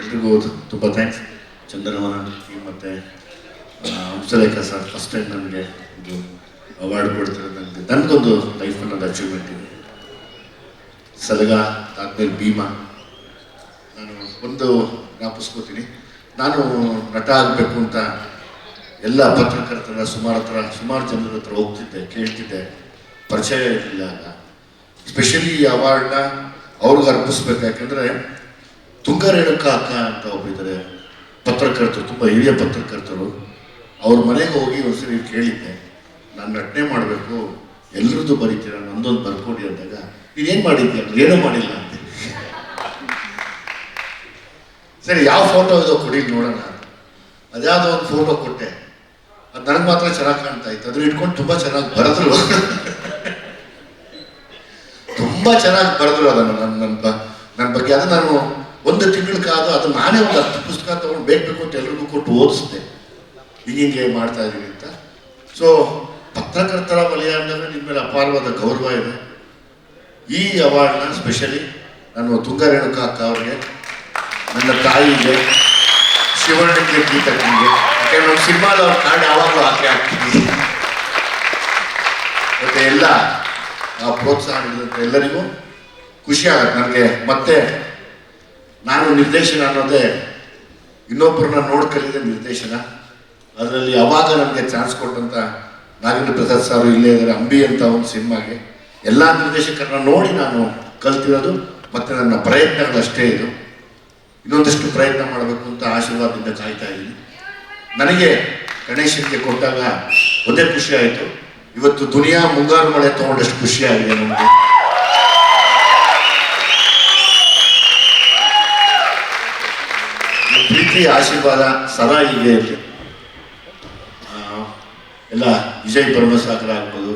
ಎಲ್ರಿಗೂ ತುಂಬ thanks. Chandanavana team ಮತ್ತು ಹಂಸಲೇಖ ಸರ್ ಫಸ್ಟ್ ಟೈಮ್ ನನಗೆ ಇದು ಅವಾರ್ಡ್ ಕೊಡ್ತಾರೆ. ನನಗೊಂದು ಲೈಫಲ್ಲಿ ಒಂದು ಅಚೀವ್ಮೆಂಟ್ ಇದೆ. ಸಲಗ ಆದಮೇಲೆ ಭೀಮಾ. ನಾನು ಒಂದು ಜ್ಞಾಪಿಸ್ಕೋತೀನಿ, ನಾನು ನಟ ಆಗಬೇಕು ಅಂತ ಎಲ್ಲ ಪತ್ರಕರ್ತರ ಸುಮಾರು ಜನರ ಹತ್ರ ಹೋಗ್ತಿದ್ದೆ, ಕೇಳ್ತಿದ್ದೆ, ಪರಿಚಯ ಇರಲಿಲ್ಲ. ಆಗ ಸ್ಪೆಷಲಿ ಈ ಅವಾರ್ಡ್ನ ಅವ್ರಿಗೆ ಅರ್ಪಿಸ್ಬೇಕು. ಯಾಕೆಂದರೆ ತುಂಗ ರೇಣುಕಾ ಅಕ್ಕ ಅಂತ ಒಬ್ಬರಿದ್ದಾರೆ ಪತ್ರಕರ್ತರು, ತುಂಬ ಹಿರಿಯ ಪತ್ರಕರ್ತರು. ಅವ್ರ ಮನೆಗೆ ಹೋಗಿ ಒಂದ್ಸರಿ ಕೇಳಿದ್ದೆ, ನಾನು ನಟನೆ ಮಾಡಬೇಕು, ಎಲ್ರದ್ದು ಬರೀತೀರ, ನಂದೊಂದು ಬರ್ಕೊಡಿ ಅಂದಾಗ, ನೀನೇನು ಮಾಡಿದ್ದೆ? ಏನೂ ಮಾಡಿಲ್ಲ ಅಂತ. ಸರಿ, ಯಾವ ಫೋಟೋ ಇದೋ ಕೊಡಿ ನೋಡೋಣ. ಅದ್ಯಾವುದೋ ಒಂದು ಫೋಟೋ ಕೊಟ್ಟೆ, ಅದು ನನಗೆ ಮಾತ್ರ ಚೆನ್ನಾಗಿ ಕಾಣ್ತಾ ಇತ್ತು. ಅದನ್ನ ಇಟ್ಕೊಂಡು ತುಂಬ ಚೆನ್ನಾಗಿ ಬರೆದ್ರು. ತುಂಬ ಚೆನ್ನಾಗಿ ಬರೆದ್ರು ಅದನ್ನು ನನ್ನ ಬಗ್ಗೆ. ಅದು ನಾನು ಒಂದು ತಿಂಗಳ ಕಾದು ಅದು ನಾನೇ ಒಂದು 10 ಪುಸ್ತಕ ತೊಗೊಂಡು ಬೇಕು ಅಂತ ಎಲ್ರಿಗೂ ಕೊಟ್ಟು ಓದಿಸ್ದೆ, ಹಿಂಗೆ ಮಾಡ್ತಾ ಇದ್ದೀನಿ ಅಂತ. ಸೊ ಪತ್ರಕರ್ತರ ವಲಯ ಅಂದರೆ ನಿಮ್ಮ ಮೇಲೆ ಅಪಾರವಾದ ಗೌರವ ಇದೆ. ಈ ಅವಾರ್ಡ್ನ ಸ್ಪೆಷಲಿ ನಾನು ತುಂಗ ರೇಣುಕಾ ಅಕ್ಕ ಅವ್ರಿಗೆ, ನನ್ನ ತಾಯಿಗೆ, ಶಿವಣ್ಣಕ್ಕೆ, ಗೀತಕ್ಕನಿಗೆ, ಯಾಕೆಂದ್ರೆ ನಮ್ಮ ಸಿನಿಮಾದ ಅವ್ರ ಕಾರ್ಡ್ ಯಾವಾಗಲೂ ಹಾಕ್ತೀನಿ. ಮತ್ತು ಎಲ್ಲ ಪ್ರೋತ್ಸಾಹ ನೀಡಿದಂಥ ಎಲ್ಲರಿಗೂ ಖುಷಿ ಆಗುತ್ತೆ ನನಗೆ. ಮತ್ತೆ ನಾನು ನಿರ್ದೇಶನ ಅನ್ನೋದೇ ಇನ್ನೊಬ್ಬರನ್ನ ನೋಡಿ ಕಲಿದ ನಿರ್ದೇಶನ. ಅದರಲ್ಲಿ ಅವಾಗ ನನಗೆ ಚಾನ್ಸ್ ಕೊಟ್ಟಂಥ ನಾಗೇಂದ್ರ ಪ್ರಸಾದ್ ಸರ್ ಇಲ್ಲೇ ಇದ್ದಾರೆ. ಅಂಬಿ ಅಂತ ಒಂದು ಸಿನಿಮಾಗೆ ಎಲ್ಲ ನಿರ್ದೇಶಕರನ್ನ ನೋಡಿ ನಾನು ಕಲ್ತಿರೋದು. ಮತ್ತು ನನ್ನ ಪ್ರಯತ್ನಗಳಷ್ಟೇ ಇದು. ಇನ್ನೊಂದಷ್ಟು ಪ್ರಯತ್ನ ಮಾಡಬೇಕು ಅಂತ ಆಶೀರ್ವಾದದಿಂದ ಕಾಯ್ತಾ ಇದ್ದೀನಿ. ನನಗೆ ಗಣೇಶನಿಗೆ ಕೊಟ್ಟಾಗ ಒಂದೇ ಖುಷಿ ಆಯಿತು, ಇವತ್ತು ದುನಿಯಾ ಮುಂಗಾರು ಮಳೆ ತೊಗೊಂಡಷ್ಟು ಖುಷಿಯಾಗಿದೆ ನಮಗೆ. ಪ್ರೀತಿ ಆಶೀರ್ವಾದ ಸದಾ ಹೀಗೆ ಇರಲಿ. ಎಲ್ಲ ವಿಜಯ್ ಪರಮಸಾಗರ ಆಗ್ಬೋದು,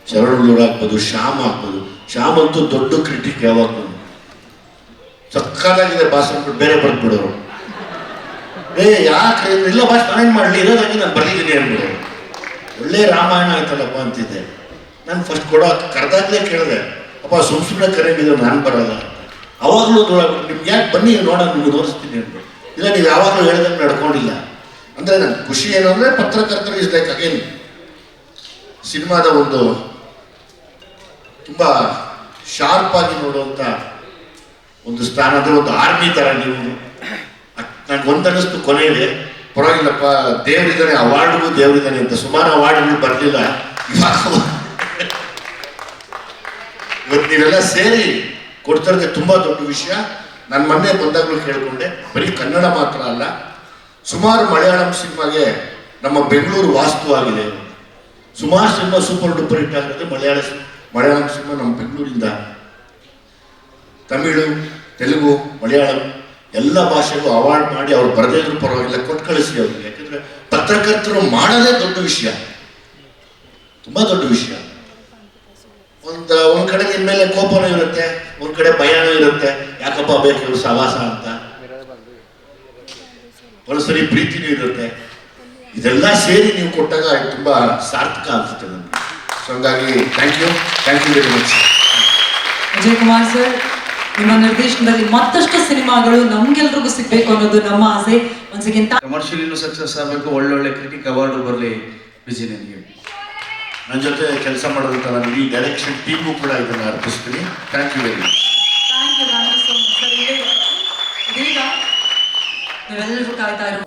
ಶರಣೂರು ಆಗ್ಬೋದು, ಶ್ಯಾಮ್ ಆಗ್ಬೋದು. ಶ್ಯಾಮ್ ಅಂತೂ ದೊಡ್ಡ ಕ್ರಿಟಿಕ್ ಯಾವಾಗಲೂ. ಸಕ್ಕತ್ತಾಗಿದೆ ಭಾಷೆ ಅಂದ್ಬಿಟ್ಟು ಬೇರೆ ಬರ್ದ್ಬಿಡೋರು. ಯಾಕೆ ಇಲ್ಲ ಭಾಷೆ ನಾನೇನು ಮಾಡಲಿ, ಇರೋದಾಗಿ ನಾನು ಬರ್ತಿದ್ದೀನಿ ಅಂದ್ಬಿಡೋರು. ಒಳ್ಳೆ ರಾಮಾಯಣ ಆಯ್ತಲ್ಲಪ್ಪ ಅಂತಿದ್ದೆ. ನಾನು ಫಸ್ಟ್ ಕರೆದಾಗಲೇ ಕೇಳಿದೆ, ಅಪ್ಪ ಸುಮ್ಮನೆ ಕರೆಯಂಗಿದ್ರು ನಾನು ಬರೋಲ್ಲ ಅಂತ. ಅವಾಗಲೂ ನಿಮ್ಗೆ ಯಾಕೆ ಬನ್ನಿ ನೋಡೋಣ, ನಿಮ್ಗೆ ತೋರಿಸ್ತೀನಿ ಅಂದ್ಬಿಟ್ಟು. ಇಲ್ಲ, ನೀವು ಯಾವಾಗಲೂ ಹೇಳ್ದಂಗೆ ನಡ್ಕೊಂಡಿಲ್ಲ. ಅಂದರೆ ನನ್ನ ಖುಷಿ ಏನು ಅಂದರೆ ಪತ್ರಕರ್ತರು ಇಸ್ ಲೈಕ್ ಅಗೇನ್ ಸಿನಿಮಾದ ಒಂದು ತುಂಬ ಶಾರ್ಪ್ ಆಗಿ ನೋಡುವಂಥ ಒಂದು ಸ್ಥಾನ. ಅಂದರೆ ಒಂದು ಆರ್ಮಿ ಥರ ನೀವು. ನನಗೆ ಒಂದು ಅನ್ನಿಸ್ತು ಕೊನೆಯಲ್ಲಿ, ಪರವಾಗಿಲ್ಲಪ್ಪ, ದೇವರಿದ್ದಾನೆ, ಅವಾರ್ಡ್ಗೂ ದೇವರಿದ್ದಾನೆ ಅಂತ. ಸುಮಾರು ಅವಾರ್ಡ್ಗಳು ಬರಲಿಲ್ಲ. ಇವತ್ತು ನೀವೆಲ್ಲ ಸೇರಿ ಕೊಡ್ತಿರೋದೇ ತುಂಬ ದೊಡ್ಡ ವಿಷಯ. ನಾನು ಮೊನ್ನೆ ಬಂದಾಗಲೂ ಕೇಳಿಕೊಂಡೆ, ಬರೀ ಕನ್ನಡ ಮಾತ್ರ ಅಲ್ಲ, ಸುಮಾರು ಮಲಯಾಳಂ ಸಿನಿಮಾಗೆ ನಮ್ಮ ಬೆಂಗಳೂರು ವಾಸ್ತುವಾಗಿದೆ. ಸುಮಾರು ಸಿನಿಮಾ ಸೂಪರ್ ಡೂಪರ್ ಹಿಟ್ ಆಗಿರೋದು ಮಲಯಾಳಂ ಸಿನಿಮಾ ನಮ್ಮ ಬೆಂಗಳೂರಿಂದ. ತಮಿಳು, ತೆಲುಗು, ಮಲಯಾಳಂ ಎಲ್ಲ ಭಾಷೆಗೂ ಅವಾರ್ಡ್ ಮಾಡಿ ಅವ್ರು ಬರದೇ ಇದ್ರೂ ಪರವಾಗಿಲ್ಲ, ಕೊಟ್ಟು ಕಳಿಸಿ ಅವ್ರಿಗೆ. ಯಾಕಂದರೆ ಪತ್ರಕರ್ತರು ಮಾಡೋದೇ ದೊಡ್ಡ ವಿಷಯ, ತುಂಬ ದೊಡ್ಡ ವಿಷಯ. ಒಂದು ಕಡೆ ನಿಮ್ಮ ಮೇಲೆ ಕೋಪನೂ ಇರುತ್ತೆ, ಒಂದು ಕಡೆ ಭಯನೂ ಇರುತ್ತೆ, ಯಾಕಪ್ಪ ಬೇಕು ಸವಾಸ ಅಂತ. ಒಂದ್ಸರಿ ಪ್ರೀತಿನೂ ಇರುತ್ತೆ. ಇದೆಲ್ಲ ಸೇರಿ ನೀವು ಕೊಟ್ಟಾಗ ತುಂಬ ಸಾರ್ಥಕ ಆಗ್ತದೆ ನನಗೆ. ಸೊ ಹಂಗಾಗಿ thank you very much. Ajay Kumar sir, ನಿಮ್ಮ ನಿರ್ದೇಶನದಲ್ಲಿ ಮತ್ತಷ್ಟು ಸಿನಿಮಾಗಳು ನಮ್ಗೆಲ್ರಿಗೂ ಸಿಗ್ಬೇಕು ಅನ್ನೋದು ನಮ್ಮ ಆಸೆ. ಒಂದ್ಸೆಕೆಂಡ್ ಕಮರ್ಷಿಯಲಿನೂ ಸಕ್ಸಸ್ ಆಗಬೇಕು, ಒಳ್ಳೊಳ್ಳೆ ಕ್ರಿಟಿಕ್ ಅವಾರ್ಡು ಬರಲಿ ವಿಜಯ್ ನನಗೆ. ನನ್ನ ಜೊತೆ ಕೆಲಸ ಮಾಡೋದಂತ ನನಗೆ ಈ ಡೈರೆಕ್ಷನ್ ಟೀಮು ಕೂಡ ಇದನ್ನು ಅರ್ಪಿಸ್ತೀನಿ. Thank you very much. Thank you so much sir. ಇದೀಗ ನೀವೆಲ್ಲರೂ ಕಾಯ್ತಾ ಇರೋ